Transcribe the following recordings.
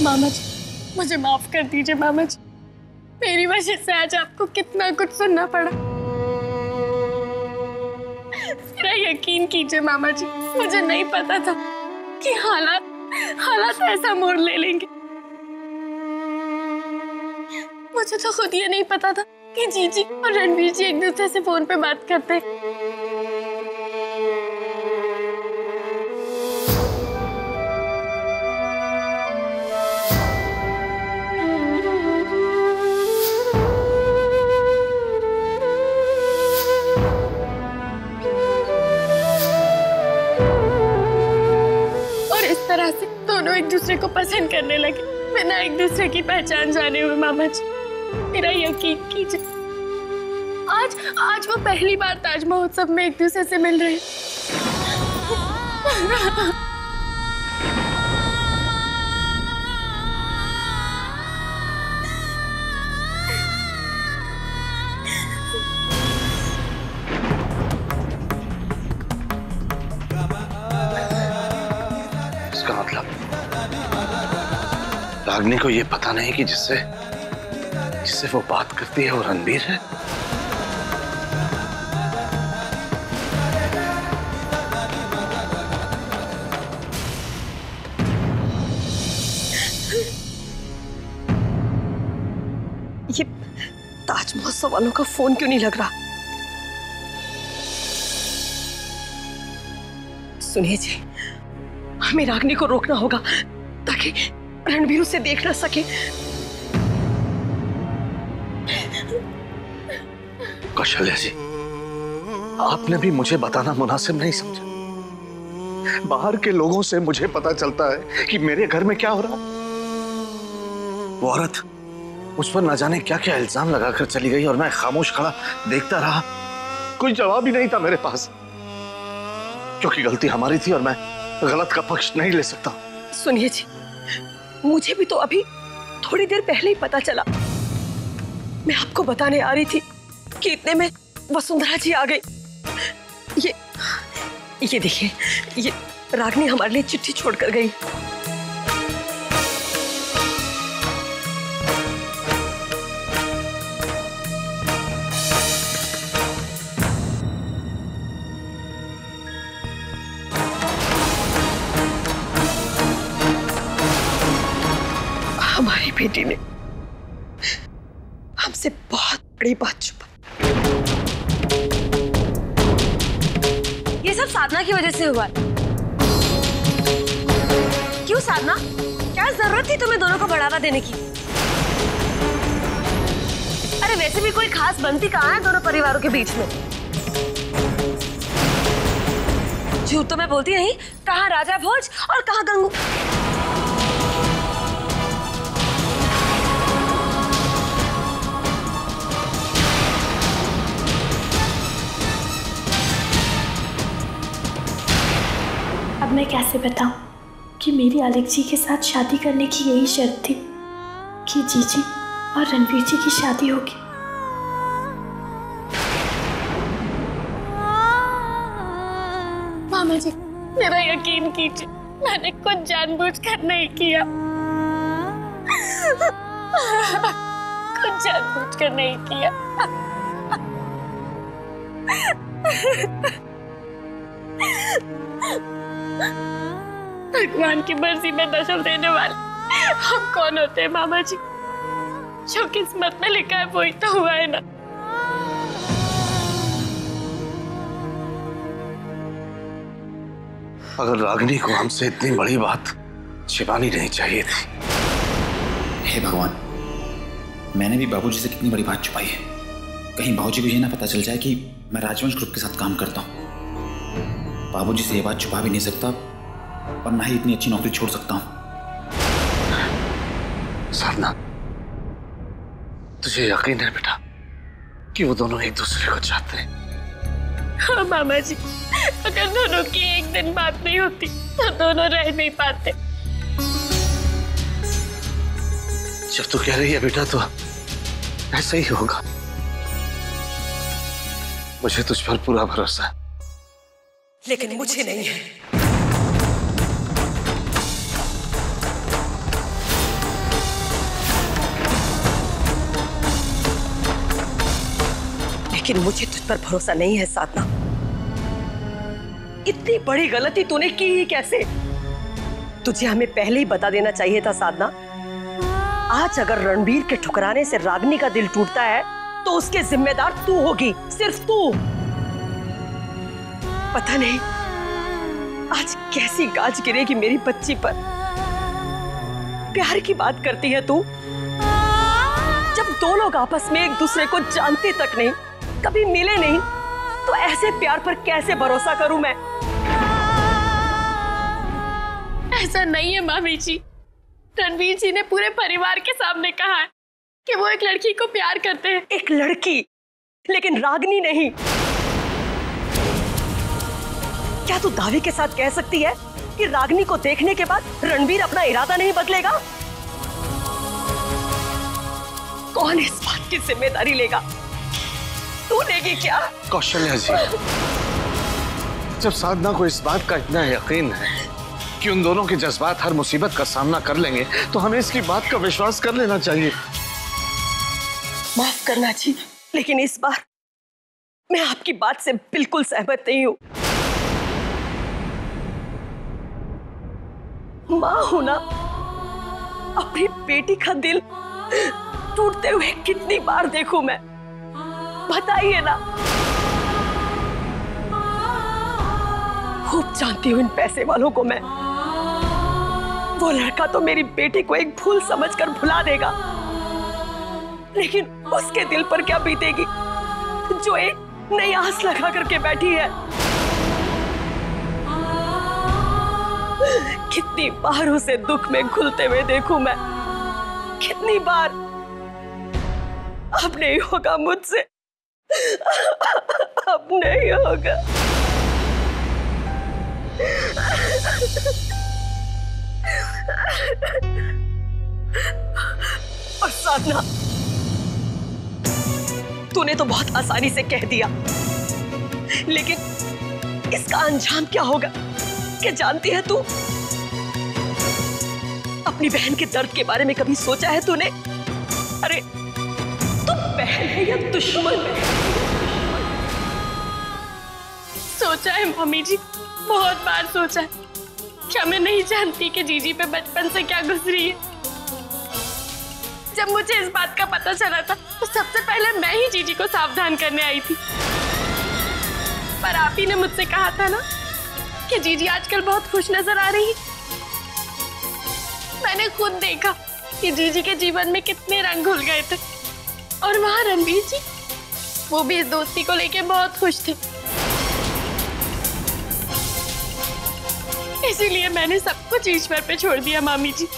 मामा जी, मुझे माफ कर दीजिए मामा जी। मेरी वजह से आज आपको कितना कुछ सुनना पड़ा। मेरा यकीन कीजिए मामा जी, मुझे नहीं पता था कि हालात ऐसा मोड़ ले लेंगे। मुझे तो खुद ये नहीं पता था कि जीजी और रणवीर जी एक दूसरे से फोन पे बात करते हैं। से दोनों एक दूसरे को पसंद करने लगे बिना एक दूसरे की पहचान जाने हुए। मामा जी, मेरा यकीन कीजिए, आज वो पहली बार ताज महोत्सव में एक दूसरे से मिल रहे हैं। इसका मतलब रागिनी को ये पता नहीं कि जिससे वो बात करती है वो रणवीर है। ये ताज महोत्सव वालों का फोन क्यों नहीं लग रहा? सुनिए जी, हमें रागिनी को रोकना होगा ताकि रणवीर उसे देख ना सके। कौशल्या जी, आपने भी मुझे बताना मुनासिब नहीं समझा। बाहर के लोगों से मुझे पता चलता है कि मेरे घर में क्या हो रहा। वो औरत मुझ पर न जाने क्या क्या इल्जाम लगाकर चली गई और मैं खामोश खड़ा देखता रहा। कोई जवाब ही नहीं था मेरे पास, क्योंकि गलती हमारी थी और मैं गलत का पक्ष नहीं ले सकता। सुनिए जी, मुझे भी तो अभी थोड़ी देर पहले ही पता चला। मैं आपको बताने आ रही थी कि इतने में वसुंधरा जी आ गई। ये देखिए, ये रागिनी हमारे लिए चिट्ठी छोड़कर गई। हमारी बेटी ने हमसे बहुत बड़ी बात छुपाई। ये सब साधना की वजह से हुआ। क्यों साधना, क्या जरूरत थी तुम्हें दोनों को बढ़ावा देने की? अरे वैसे भी कोई खास बनती कहाँ है दोनों परिवारों के बीच में? झूठ तो मैं बोलती नहीं। कहाँ राजा भोज और कहाँ गंगू। अब मैं कैसे बताऊं कि मेरी आलिक जी के साथ शादी करने की यही शर्त थी कि जीजी और रणवीर जी की शादी होगी। मामा जी, मेरा यकीन कीजिए, मैंने कुछ जानबूझकर नहीं किया। कुछ जानबूझकर नहीं किया। भगवान की मर्जी में दखल देने वाले हम कौन होते हैं मामा जी? जो किस्मत में लिखा है वही तो हुआ है ना। अगर रागिनी को हमसे इतनी बड़ी बात छिपानी नहीं चाहिए थी। हे भगवान, मैंने भी बाबूजी से कितनी बड़ी बात छुपाई है। कहीं बाबूजी को ये ना पता चल जाए कि मैं राजवंश ग्रुप के साथ काम करता हूँ। बाबूजी से ये बात छुपा भी नहीं सकता और ना ही इतनी अच्छी नौकरी छोड़ सकता हूँ। साधना, तुझे यकीन है बेटा कि वो दोनों एक दूसरे को चाहते हैं? हाँ मामा जी, अगर दोनों की एक दिन बात नहीं होती तो दोनों रह नहीं पाते। जब तू कह रही है बेटा तो ऐसा ही होगा। मुझे तुझ पर पूरा भरोसा है। लेकिन मुझे नहीं है। लेकिन मुझे तुझ पर भरोसा नहीं है साधना। इतनी बड़ी गलती तूने की ही कैसे? तुझे हमें पहले ही बता देना चाहिए था साधना। आज अगर रणबीर के ठुकराने से रागिनी का दिल टूटता है तो उसके जिम्मेदार तू होगी, सिर्फ तू। पता नहीं आज कैसी गाज गिरेगी मेरी बच्ची पर। प्यार की बात करती है तू, जब दो लोग आपस में एक दूसरे को जानते तक नहीं, कभी मिले नहीं, तो ऐसे प्यार पर कैसे भरोसा करूं मैं? ऐसा नहीं है मामी जी। रणवीर जी ने पूरे परिवार के सामने कहा है कि वो एक लड़की को प्यार करते हैं। एक लड़की, लेकिन रागिनी नहीं। क्या तू दावे के साथ कह सकती है कि रागिनी को देखने के बाद रणबीर अपना इरादा नहीं बदलेगा? कौन इस बात की जिम्मेदारी लेगा? तू लेगी क्या? कौशल्या जी, जब साधना को इस बात का इतना यकीन है कि उन दोनों के जज्बात हर मुसीबत का सामना कर लेंगे, तो हमें इसकी बात का विश्वास कर लेना चाहिए। माफ करना जी, लेकिन इस बार मैं आपकी बात से बिल्कुल सहमत नहीं हूं। मां हूं ना, अपनी बेटी का दिल टूटते हुए कितनी बार देखूं मैं, बताइए ना। खूब जानती हूं इन पैसे वालों को मैं। वो लड़का तो मेरी बेटी को एक भूल समझकर भुला देगा, लेकिन उसके दिल पर क्या बीतेगी जो एक नई आस लगा करके बैठी है। कितनी बार उसे दुख में घुलते हुए देखूं मैं, कितनी बार। अब नहीं होगा मुझसे, अब नहीं होगा। और साधना, तूने तो बहुत आसानी से कह दिया, लेकिन इसका अंजाम क्या होगा क्या जानती है तू? अपनी बहन के दर्द के बारे में कभी सोचा है तूने? अरे तू बहन है या दुश्मन है? सोचा है मम्मी जी, बहुत बार सोचा है। क्या मैं नहीं जानती कि जीजी पे बचपन से क्या गुजरी है? जब मुझे इस बात का पता चला था तो सबसे पहले मैं ही जीजी को सावधान करने आई थी। पर आप ही ने मुझसे कहा था ना कि जीजी आजकल बहुत खुश नजर आ रही। मैंने खुद देखा कि जीजी के जीवन में कितने रंग घुल गए थे, और वहां रणवीर जी, वो भी इस दोस्ती को लेके बहुत खुश थे। इसीलिए मैंने सब कुछ ईश्वर पे छोड़ दिया मामी जी,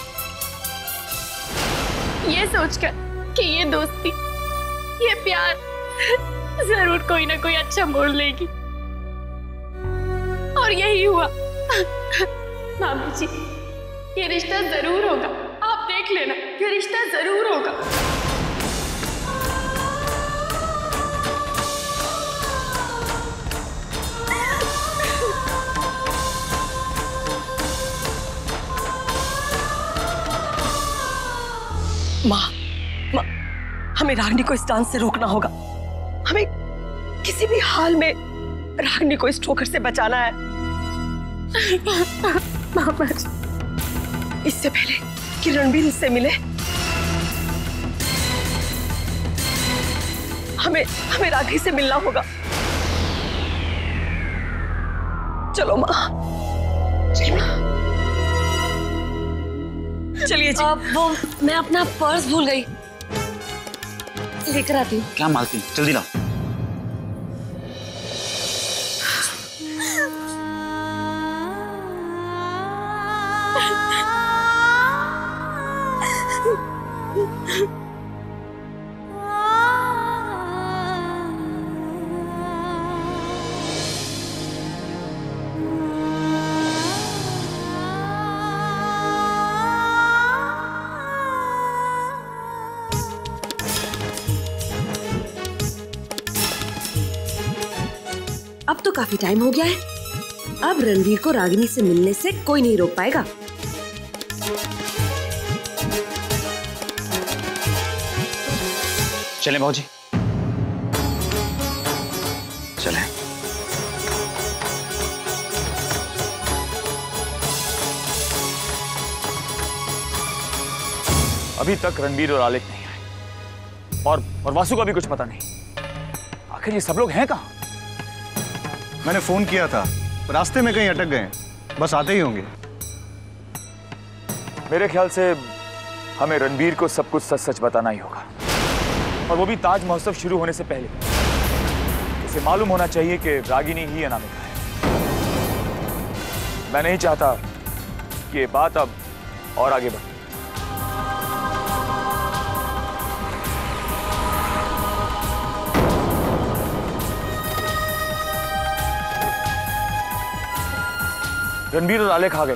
ये सोचकर कि ये दोस्ती, ये प्यार जरूर कोई ना कोई अच्छा मोड़ लेगी। और यही हुआ। मामी जी, ये रिश्ता जरूर होगा, आप देख लेना, ये रिश्ता जरूर होगा। माँ, हमें रागिनी को इस डांस से रोकना होगा। हमें किसी भी हाल में रागिनी को इस ठोकर से बचाना है। मामा जी, इससे पहले कि रणबीर इससे मिले, हमें रागिनी से मिलना होगा। चलो माँ, चलिए जी। वो मैं अपना पर्स भूल गई, लेकर आती हूँ। क्या मालती, जल्दी लाओ। अब तो काफी टाइम हो गया है, अब रणवीर को रागिनी से मिलने से कोई नहीं रोक पाएगा। चलें बाबूजी। अभी तक रणबीर और आलेख नहीं आए और वासु का भी कुछ पता नहीं। आखिर ये सब लोग हैं कहाँ? मैंने फोन किया था, रास्ते में कहीं अटक गए, बस आते ही होंगे। मेरे ख्याल से हमें रणबीर को सब कुछ सच सच बताना ही होगा, और वो भी ताज महोत्सव शुरू होने से पहले। उसे मालूम होना चाहिए कि रागिनी ही अनामिका है। मैं नहीं चाहता कि ये बात अब और आगे बढ़े। रणबीर और आलेख आ गए।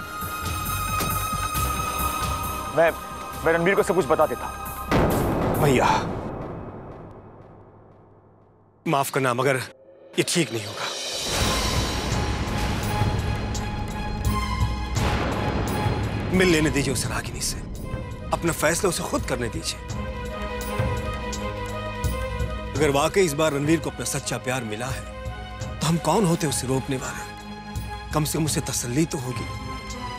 मैं रणबीर को सब कुछ बता देता। भैया माफ करना, मगर ये ठीक नहीं होगा। मिल लेने दीजिए उसे रागिनी से, अपना फैसला उसे खुद करने दीजिए। अगर वाकई इस बार रणवीर को अपना सच्चा प्यार मिला है तो हम कौन होते उसे रोकने वाले? कम से कम उसे तसल्ली तो होगी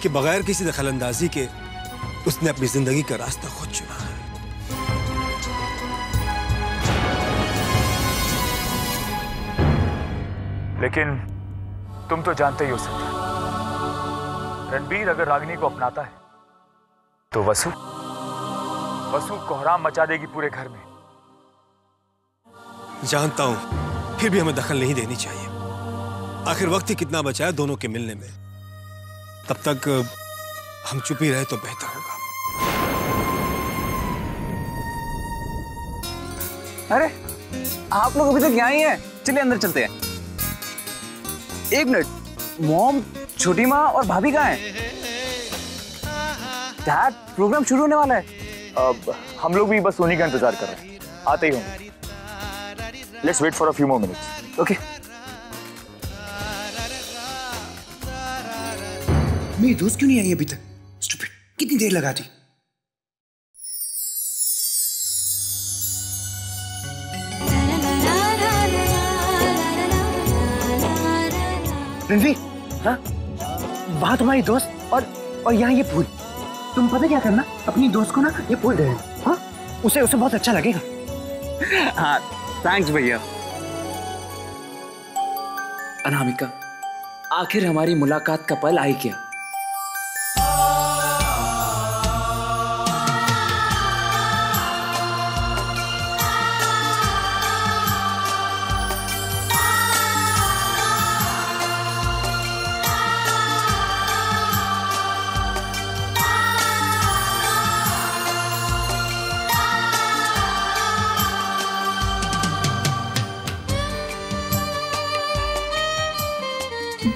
कि बगैर किसी दखलंदाजी के उसने अपनी जिंदगी का रास्ता खुद चुना है। लेकिन तुम तो जानते ही हो सकते, रणबीर अगर रागिनी को अपनाता है तो वसु कोहराम मचा देगी पूरे घर में। जानता हूं, फिर भी हमें दखल नहीं देनी चाहिए। आखिर वक्त ही कितना बचा है दोनों के मिलने में। तब तक हम चुप ही रहे तो बेहतर होगा। अरे आप लोग अभी तक यहाँ ही हैं? चलिए अंदर चलते हैं। एक मिनट, मॉम, छोटी माँ और भाभी कहाँ हैं? डैड, प्रोग्राम शुरू होने वाला है। अब हम लोग भी बस उन्हीं का इंतजार कर रहे हैं, आते ही होंगे। Let's wait for a few more minutes. Okay. मेरी दोस्त क्यों नहीं आई अभी तक? स्टूपिड, कितनी देर लगा दी? रणवीर, हाँ? वहां तुम्हारी दोस्त और यहाँ ये फूल। तुम पता क्या करना, अपनी दोस्त को ना ये फूल दे देना, हाँ? उसे बहुत अच्छा लगेगा। हाँ, थैंक्स भैया। अनामिका, आखिर हमारी मुलाकात का पल आई क्या?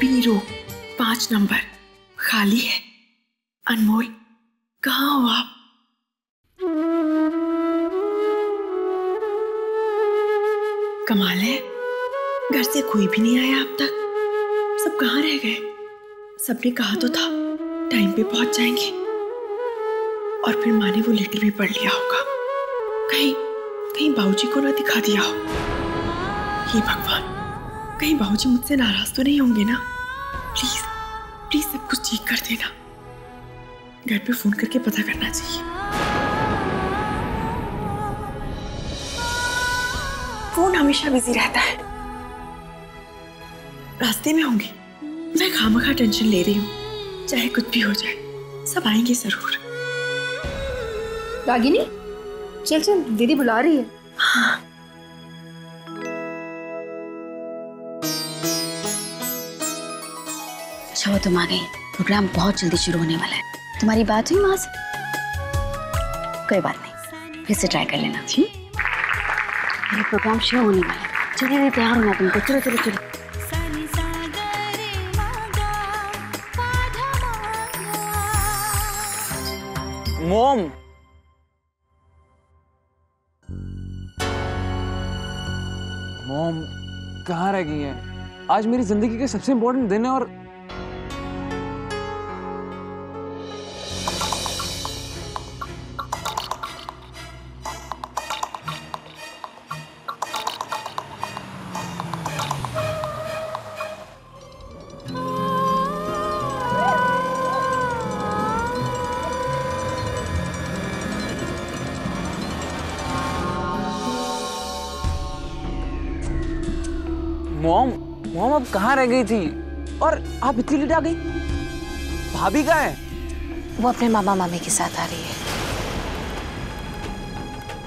बीरो 5 नंबर खाली है। अनमोल, कहाँ हो आप? कमाल है, घर से कोई भी नहीं आया अब तक। सब कहाँ रह गए? सबने कहा तो था टाइम पे पहुंच जाएंगे, और फिर माँ ने वो लेटर भी पढ़ लिया होगा। कहीं बाबूजी को ना दिखा दिया हो। हे भगवान, कहीं बाबूजी मुझसे नाराज तो नहीं होंगे ना? प्लीज प्लीज सब कुछ ठीक कर देना। घर पे फोन करके पता करना चाहिए। फोन हमेशा बिजी रहता है। रास्ते में होंगे। मैं खामखा टेंशन ले रही हूँ। चाहे कुछ भी हो जाए, सब आएंगे जरूर। रागिनी, चल दीदी बुला रही है। हाँ। अच्छा तुम आ गई। प्रोग्राम बहुत जल्दी शुरू होने वाला है। तुम्हारी बात हुई माँ से? कोई बात नहीं, फिर से ट्राई कर लेना। मेरा प्रोग्राम शुरू होने वाला है। चलिए तैयार होना तुमको। चलो चलो चलो। मॉम, कहाँ रह गई हैं? आज मेरी जिंदगी के सबसे इंपॉर्टेंट दिन है और मॉम मॉम अब कहाँ रह गई थी और आप इतनी लेट आ गई? भाभी कहाँ है? वो अपने मामा मामी के साथ आ रही है।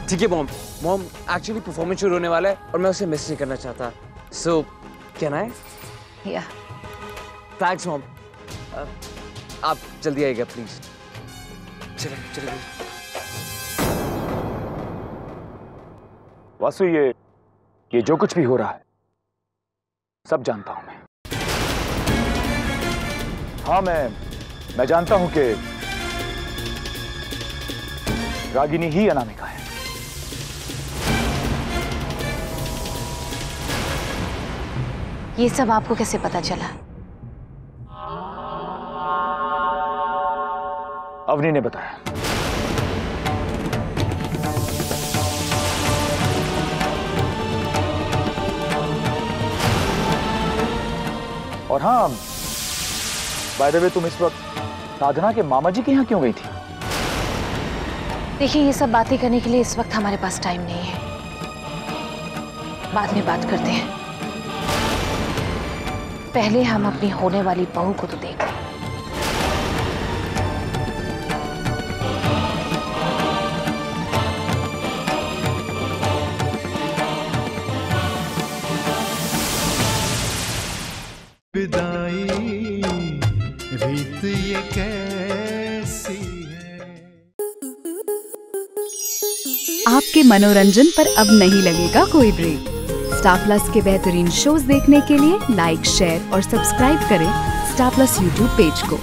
ठीक है मॉम। मॉम एक्चुअली परफॉर्मेंस शुरू होने वाला है और मैं उसे मिस नहीं करना चाहता। So can I? या थैंक्स मॉम। आप जल्दी आइएगा प्लीज। चलिए चलिए। वासु, ये जो कुछ भी हो रहा है सब जानता हूं मैं। हाँ, मैं जानता हूं कि रागिनी ही अनामिका है। ये सब आपको कैसे पता चला? अवनी ने बताया। और हाँ, बाय द वे, तुम इस वक्त साधना के मामा जी के यहाँ क्यों गई थी? देखिए, ये सब बातें करने के लिए इस वक्त हमारे पास टाइम नहीं है। बाद में बात करते हैं। पहले हम अपनी होने वाली बहू को तो देख लें। विदाई रीत ये कैसी है। आपके मनोरंजन पर अब नहीं लगेगा कोई ब्रेक। स्टार प्लस के बेहतरीन शोज देखने के लिए लाइक, शेयर और सब्सक्राइब करें स्टार प्लस यूट्यूब पेज को।